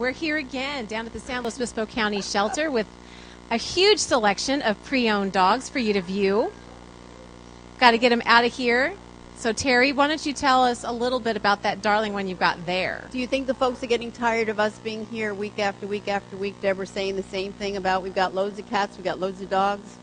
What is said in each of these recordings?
We're here again down at the San Luis Obispo County Shelter with a huge selection of pre-owned dogs for you to view. Got to get them out of here. So, Terry, why don't you tell us a little bit about that darling one you've got there? Do you think the folks are getting tired of us being here week after week after week, Deborah, saying the same thing about we've got loads of cats, we've got loads of dogs?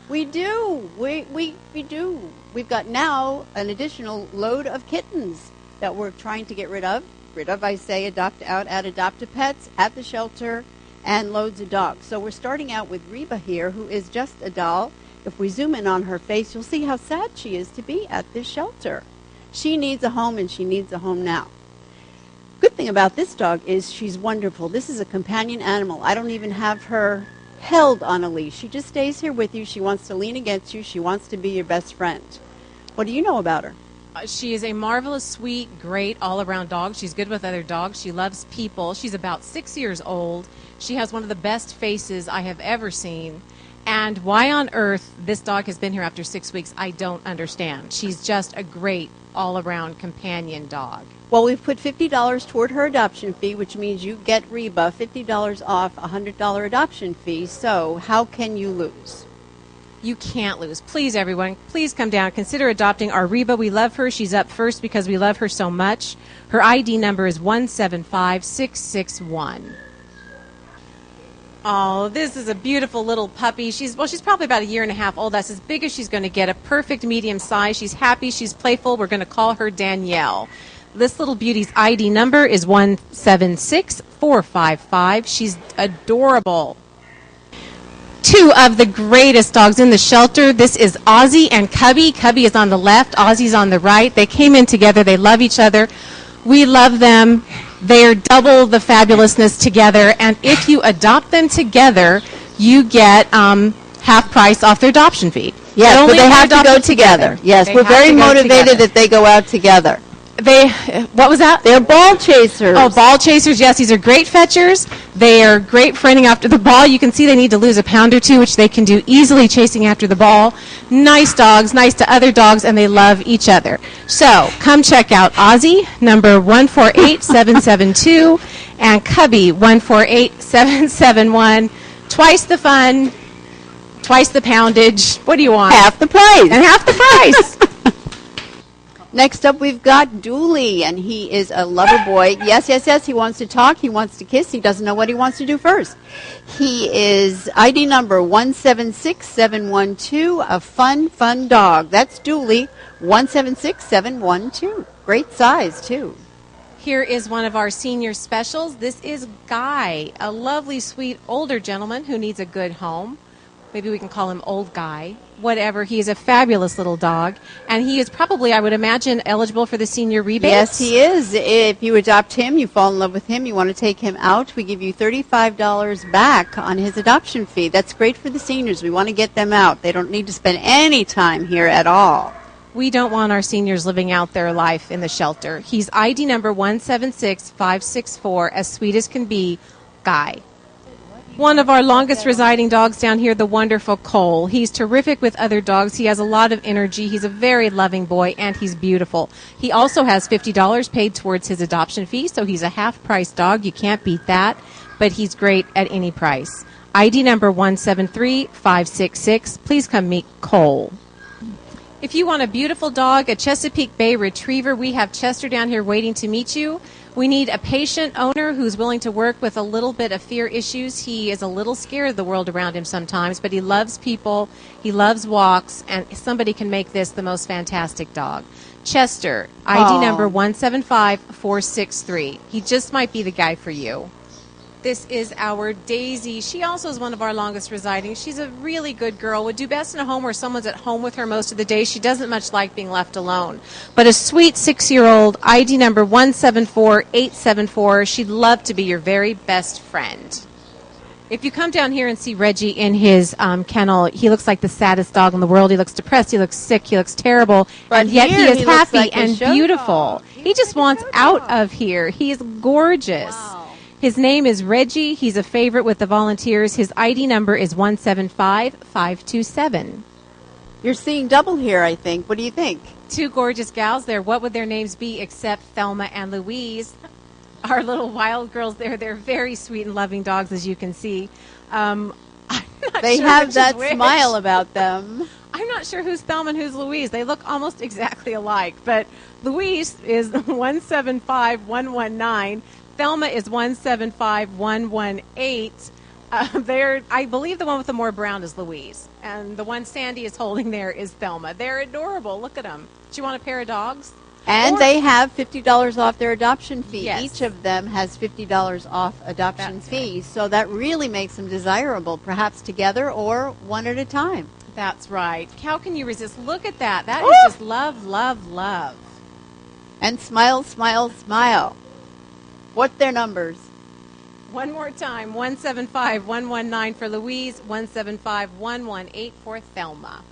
We do. We do. We've got now an additional load of kittens that we're trying to get rid of. I say, adopt out at Adopt-A-Pets at the shelter, and loads of dogs. So we're starting out with Reba here, who is just a doll. If we zoom in on her face, you'll see how sad she is to be at this shelter. She needs a home, and she needs a home now. Good thing about this dog is she's wonderful. This is a companion animal. I don't even have her held on a leash. She just stays here with you. She wants to lean against you. She wants to be your best friend. What do you know about her? She is a marvelous, sweet, great all-around dog. She's good with other dogs. She loves people. She's about 6 years old. She has one of the best faces I have ever seen. And why on earth this dog has been here after 6 weeks, I don't understand. She's just a great all-around companion dog. Well, we've put $50 toward her adoption fee, which means you get Reba $50 off a $100 adoption fee. So how can you lose? You can't lose. Please, everyone, please come down. Consider adopting our Reba. We love her. She's up first because we love her so much. Her ID number is 175661. Oh, this is a beautiful little puppy. She's probably about a year and a half old. That's as big as she's going to get, a perfect medium size. She's happy. She's playful. We're going to call her Danielle. This little beauty's ID number is 176455. She's adorable. Two of the greatest dogs in the shelter. This is Ozzy and Cubby. Cubby is on the left. Ozzy's on the right. They came in together. They love each other. We love them. They're double the fabulousness together. And if you adopt them together, you get half price off their adoption fee. Yes, but they have to go together. Yes, we're very motivated that they go out together. What was that? They're ball chasers. Oh, ball chasers, yes. These are great fetchers. They are great for running after the ball. You can see they need to lose a pound or two, which they can do easily chasing after the ball. Nice dogs, nice to other dogs, and they love each other. So come check out Ozzy, number 148772, and Cubby, 148771. Twice the fun, twice the poundage. What do you want? Half the price. And half the price. Next up, we've got Dooley, and he is a lover boy. Yes, he wants to talk, he wants to kiss, he doesn't know what he wants to do first. He is ID number 176712, a fun dog. That's Dooley, 176712. Great size, too. Here is one of our senior specials. This is Guy, a lovely, sweet, older gentleman who needs a good home. Maybe we can call him Old Guy. Whatever. He is a fabulous little dog. And he is probably, I would imagine, eligible for the senior rebates. Yes, he is. If you adopt him, you fall in love with him, you want to take him out, we give you $35 back on his adoption fee. That's great for the seniors. We want to get them out. They don't need to spend any time here at all. We don't want our seniors living out their life in the shelter. He's ID number 176564, as sweet as can be, Guy. One of our longest residing dogs down here, the wonderful Cole. He's terrific with other dogs. He has a lot of energy. He's a very loving boy, and he's beautiful. He also has $50 paid towards his adoption fee, so he's a half-price dog. You can't beat that, but he's great at any price. ID number 173566. Please come meet Cole. If you want a beautiful dog, a Chesapeake Bay Retriever, we have Chester down here waiting to meet you. We need a patient owner who's willing to work with a little bit of fear issues. He is a little scared of the world around him sometimes, but he loves people, he loves walks, and somebody can make this the most fantastic dog. Chester, ID number 175463. He just might be the guy for you. This is our Daisy. She also is one of our longest residing. She's a really good girl. Would do best in a home where someone's at home with her most of the day. She doesn't much like being left alone. But a sweet 6-year-old, ID number 174874. She'd love to be your very best friend. If you come down here and see Reggie in his kennel, he looks like the saddest dog in the world. He looks depressed. He looks sick. He looks terrible. But and yet he is happy like and beautiful. He just wants out of here. He is gorgeous. Wow. His name is Reggie. He's a favorite with the volunteers. His ID number is 175527. You're seeing double here, I think. What do you think? Two gorgeous gals there. What would their names be except Thelma and Louise? our little wild girls there. They're very sweet and loving dogs, as you can see. I'm not They sure have which that is which. smile about them. I'm not sure who's Thelma and who's Louise. They look almost exactly alike, but Louise is 175119. Thelma is 175118. I believe the one with the more brown is Louise, and the one Sandy is holding there is Thelma. They're adorable. Look at them. Do you want a pair of dogs? And they have $50 off their adoption fee. Yes. Each of them has $50 off adoption fees. So that really makes them desirable, perhaps together or one at a time. That's right. How can you resist? Look at that. That is Ooh. just love, love, love. And smile, smile, smile. What's their numbers? One more time, 175119 for Louise, 175118 for Thelma.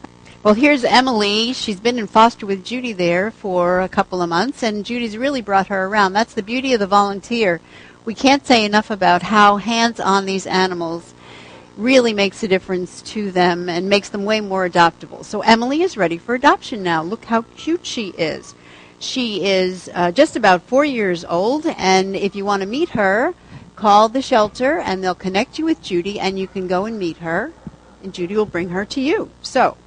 Well, here's Emily. She's been in foster with Judy there for a couple of months, and Judy's really brought her around. That's the beauty of the volunteer. We can't say enough about how hands-on these animals really makes a difference to them and makes them way more adoptable. So Emily is ready for adoption now. Look how cute she is. She is just about 4 years old, and if you want to meet her, call the shelter, and they'll connect you with Judy, and you can go and meet her, and Judy will bring her to you. So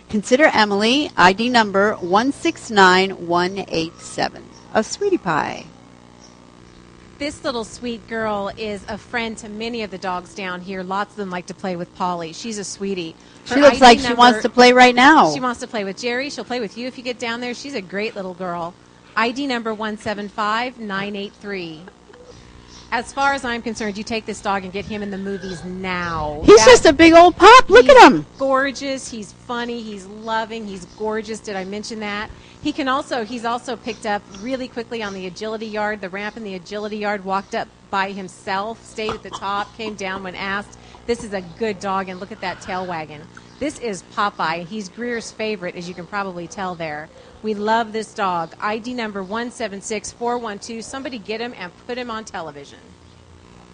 consider Emily, ID number 169187, a sweetie pie. This little sweet girl is a friend to many of the dogs down here. Lots of them like to play with Polly. She's a sweetie. She looks like she wants to play right now. She wants to play with Jerry. She'll play with you if you get down there. She's a great little girl. ID number 175983. As far as I'm concerned, you take this dog and get him in the movies now. He's just a big old pup. Look at him. Gorgeous. He's funny. He's loving. He's gorgeous. Did I mention that? He's also picked up really quickly on the agility yard, the ramp in the agility yard, walked up by himself, stayed at the top, came down when asked. This is a good dog, and look at that tail wagging. This is Popeye. He's Greer's favorite, as you can probably tell there. We love this dog. ID number 176412. Somebody get him and put him on television.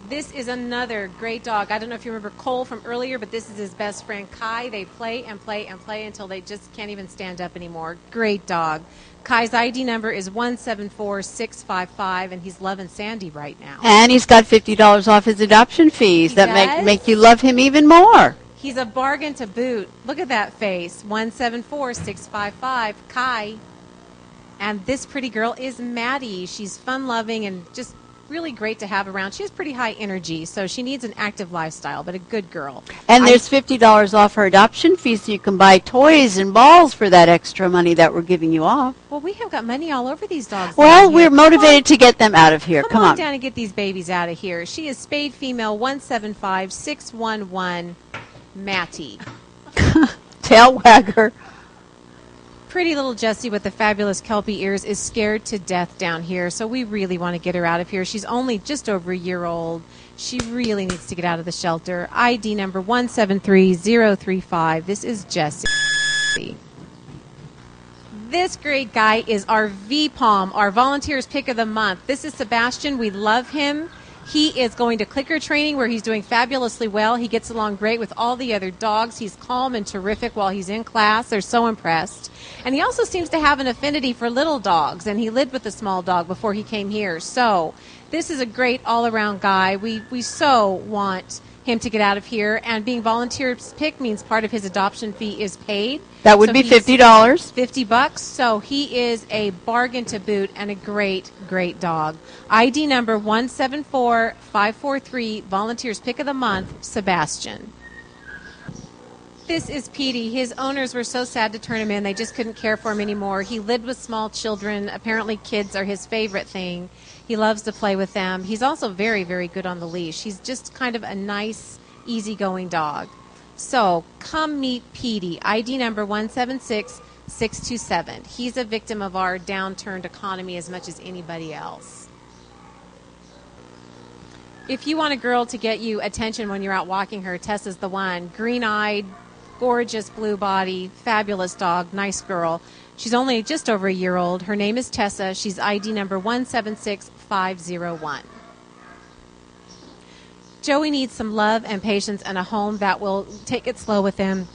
This is another great dog. I don't know if you remember Cole from earlier, but this is his best friend, Kai. They play and play and play until they just can't even stand up anymore. Great dog. Kai's ID number is 174655, and he's loving Sandy right now. And he's got $50 off his adoption fees. That make you love him even more. He's a bargain to boot. Look at that face. 174655, Kai. And this pretty girl is Maddie. She's fun-loving and just really great to have around. She has pretty high energy, so she needs an active lifestyle, but a good girl. And there's $50 off her adoption fee, so you can buy toys and balls for that extra money that we're giving you off. Well, we have got money all over these dogs. Well, we're motivated to get them out of here. Come on down and get these babies out of here. She is spayed female 175611, Matty. Tail wagger. Pretty little Jessie with the fabulous Kelpie ears is scared to death down here, so we really want to get her out of here. She's only just over a year old. She really needs to get out of the shelter. ID number 173035. This is Jessie. This great guy is our VPOM, our Volunteers Pick of the Month. This is Sebastian. We love him. He is going to clicker training where he's doing fabulously well. He gets along great with all the other dogs. He's calm and terrific while he's in class. They're so impressed. And he also seems to have an affinity for little dogs, and he lived with a small dog before he came here. So this is a great all-around guy. We so want him to get out of here, and being volunteers pick means part of his adoption fee is paid. That would be $50. $50. So he is a bargain to boot and a great, great dog. ID number 174543, Volunteers Pick of the Month, Sebastian. This is Petey. His owners were so sad to turn him in. They just couldn't care for him anymore. He lived with small children. Apparently kids are his favorite thing. He loves to play with them. He's also very, very good on the leash. He's just kind of a nice, easygoing dog. So come meet Petey, ID number 176627. He's a victim of our downturned economy as much as anybody else. If you want a girl to get you attention when you're out walking her, Tessa's the one. Green-eyed, gorgeous blue body, fabulous dog, nice girl. She's only just over a year old. Her name is Tessa. She's ID number 176501. Joey needs some love and patience and a home that will take it slow with him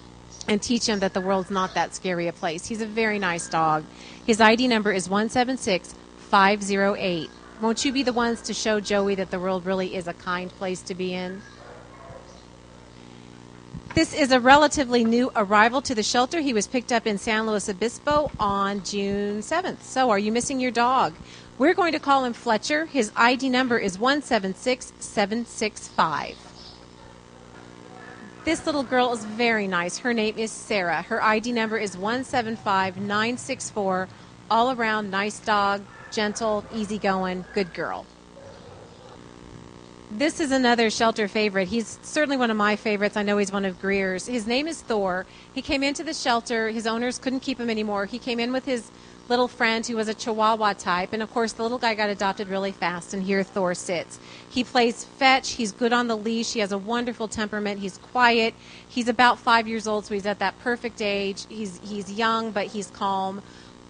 and teach him that the world's not that scary a place. He's a very nice dog. His ID number is 176508. Won't you be the ones to show Joey that the world really is a kind place to be in? This is a relatively new arrival to the shelter. He was picked up in San Luis Obispo on June 7th. So are you missing your dog? We're going to call him Fletcher. His ID number is 176765. This little girl is very nice. Her name is Sarah. Her ID number is 175964. All around nice dog, gentle, easygoing, good girl. This is another shelter favorite. He's certainly one of my favorites. I know he's one of Greer's. His name is Thor. He came into the shelter. His owners couldn't keep him anymore. He came in with his little friend who was a Chihuahua type. And, of course, the little guy got adopted really fast, and here Thor sits. He plays fetch. He's good on the leash. He has a wonderful temperament. He's quiet. He's about 5 years old, so he's at that perfect age. He's young, but he's calm.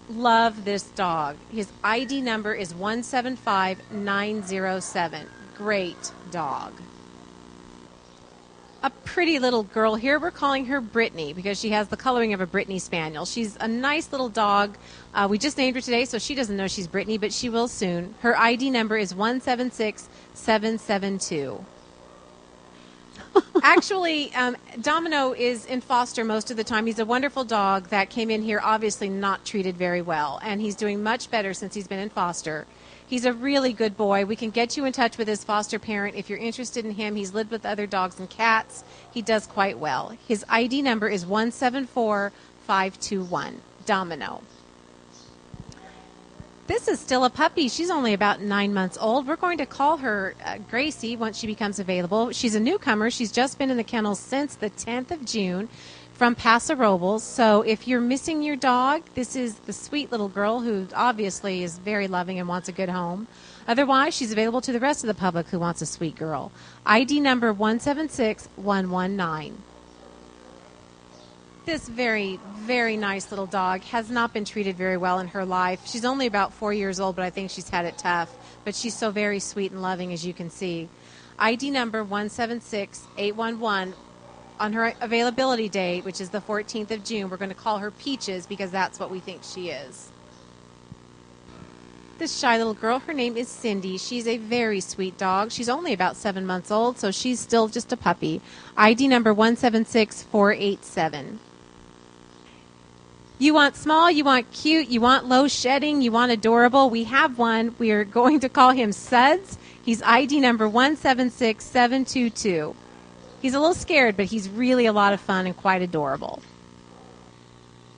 Love this dog. His ID number is 175907. Great dog. A pretty little girl here. We're calling her Brittany because she has the coloring of a Brittany Spaniel. She's a nice little dog. We just named her today, so she doesn't know she's Brittany, but she will soon. Her ID number is 176772. Actually, Domino is in foster most of the time. He's a wonderful dog that came in here obviously not treated very well, and he's doing much better since he's been in foster. He's a really good boy. We can get you in touch with his foster parent if you're interested in him. He's lived with other dogs and cats. He does quite well. His ID number is 174521. Domino. This is still a puppy. She's only about 9 months old. We're going to call her Gracie once she becomes available. She's a newcomer. She's just been in the kennels since the 10th of June from Paso Robles. So if you're missing your dog, this is the sweet little girl who obviously is very loving and wants a good home. Otherwise, she's available to the rest of the public who wants a sweet girl. ID number 176119. This very, very nice little dog has not been treated very well in her life. She's only about 4 years old, but I think she's had it tough. But she's so very sweet and loving, as you can see. ID number 176811. On her availability date, which is the 14th of June, we're going to call her Peaches because that's what we think she is. This shy little girl, her name is Cindy. She's a very sweet dog. She's only about 7 months old, so she's still just a puppy. ID number 176487. You want small, you want cute, you want low shedding, you want adorable. We have one. We are going to call him Suds. He's ID number 176722. He's a little scared, but he's really a lot of fun and quite adorable.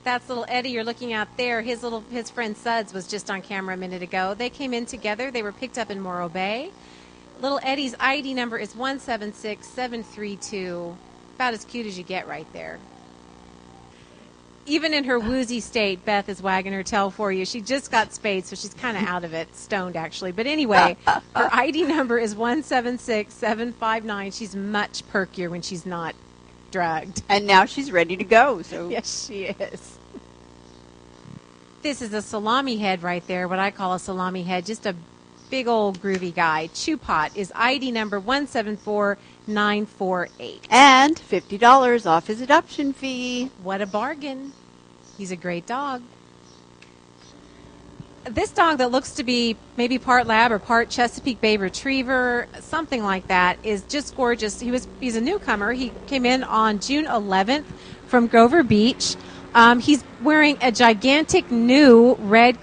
That's little Eddie you're looking at there. His friend Suds was just on camera a minute ago. They came in together. They were picked up in Morro Bay. Little Eddie's ID number is 176732. About as cute as you get right there. Even in her woozy state, Beth is wagging her tail for you. She just got spayed, so she's kind of out of it, stoned actually. But anyway, her ID number is 176759. She's much perkier when she's not drugged. And now she's ready to go. So yes, she is. This is a salami head right there, what I call a salami head, just a big old groovy guy. Chewpot is ID number 174948. And $50 off his adoption fee. What a bargain. He's a great dog. This dog that looks to be maybe part lab or part Chesapeake Bay Retriever, something like that, is just gorgeous. He's a newcomer. He came in on June 11th from Grover Beach. He's wearing a gigantic new red